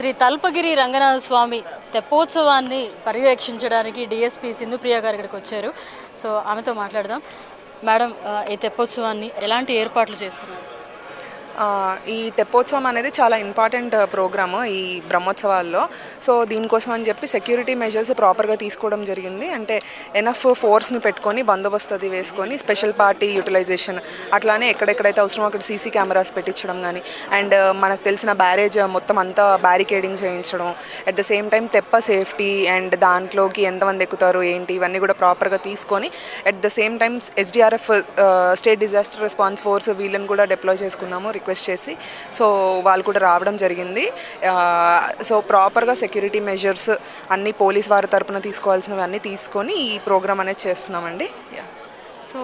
శ్రీ తల్పగిరి రంగనాథ స్వామి తెప్పోత్సవాన్ని పర్యవేక్షించడానికి డిఎస్పీ సింధుప్రియ గారు ఇక్కడికి వచ్చారు. సో ఆమెతో మాట్లాడదాం. మేడం, ఈ తెప్పోత్సవాన్ని ఎలాంటి ఏర్పాట్లు చేస్తున్నారు? ఈ తెప్పోత్సవం అనేది చాలా ఇంపార్టెంట్ ప్రోగ్రాము ఈ బ్రహ్మోత్సవాల్లో. సో దీనికోసం అని చెప్పి సెక్యూరిటీ మెజర్స్ ప్రాపర్గా తీసుకోవడం జరిగింది. అంటే ఎనఫ్ ఫోర్స్ని పెట్టుకొని బందోబస్తు అది వేసుకొని స్పెషల్ పార్టీ యూటిలైజేషన్ అట్లానే ఎక్కడెక్కడైతే అవసరం అక్కడ సీసీ కెమెరాస్ పెట్టించడం కానీ అండ్ మనకు తెలిసిన బ్యారేజ్ మొత్తం అంతా బ్యారికేడింగ్ చేయించడం, అట్ ద సేమ్ టైం తెప్ప సేఫ్టీ అండ్ దాంట్లోకి ఎంతమంది ఎక్కుతారు ఏంటి ఇవన్నీ కూడా ప్రాపర్గా తీసుకొని at the same time SDRF state disaster response force వీళ్ళని కూడా డిప్లాయ్ చేసుకున్నాము రిక్వెస్ట్ చేసి. సో వాళ్ళు కూడా రావడం జరిగింది. సో ప్రాపర్గా సెక్యూరిటీ మెజర్స్ అన్నీ పోలీస్ వారి తరపున తీసుకోవాల్సినవి అన్నీ తీసుకొని ఈ ప్రోగ్రామ్ అనేది చేస్తున్నామండి. సో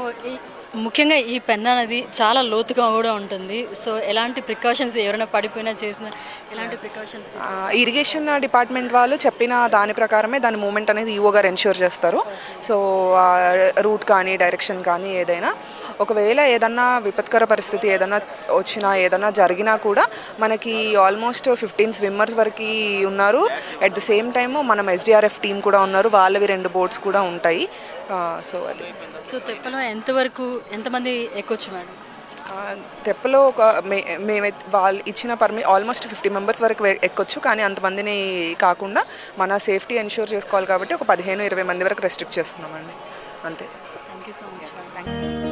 ముఖ్యంగా ఈ పెన్నా నది చాలా లోతుగా కూడా ఉంటుంది. సో ఎలాంటి ప్రికాషన్స్, ఎవరైనా పడిపోయినా చేసిన ఎలాంటి ప్రికాషన్స్? ఇరిగేషన్ డిపార్ట్మెంట్ వాళ్ళు చెప్పిన దాని ప్రకారమే దాని మూమెంట్ అనేది ఈఓ గారు ఎన్ష్యూర్ చేస్తారు. సో రూట్ కానీ డైరెక్షన్ కానీ ఏదైనా ఒకవేళ ఏదన్నా విపత్కర పరిస్థితి ఏదన్నా వచ్చినా ఏదన్నా జరిగినా కూడా మనకి ఆల్మోస్ట్ 15 స్విమ్మర్స్ వరకు ఉన్నారు. అట్ ద సేమ్ టైము మనం ఎస్డిఆర్ఎఫ్ టీం కూడా ఉన్నారు, వాళ్ళవి 2 బోట్స్ కూడా ఉంటాయి. సో అది. సో తెప్పలో ఎంతమంది ఎక్కొచ్చు మేడం? తెప్పలో ఒక వాళ్ళు ఇచ్చిన ఆల్మోస్ట్ 50 మెంబర్స్ వరకు ఎక్కొచ్చు. కానీ అంతమందిని కాకుండా మన సేఫ్టీ ఎన్ష్యూర్ చేసుకోవాలి కాబట్టి ఒక 15-20 మంది వరకు రెస్ట్రిక్ట్ చేస్తున్నామండి, అంతే. Thank you so much. Thank you.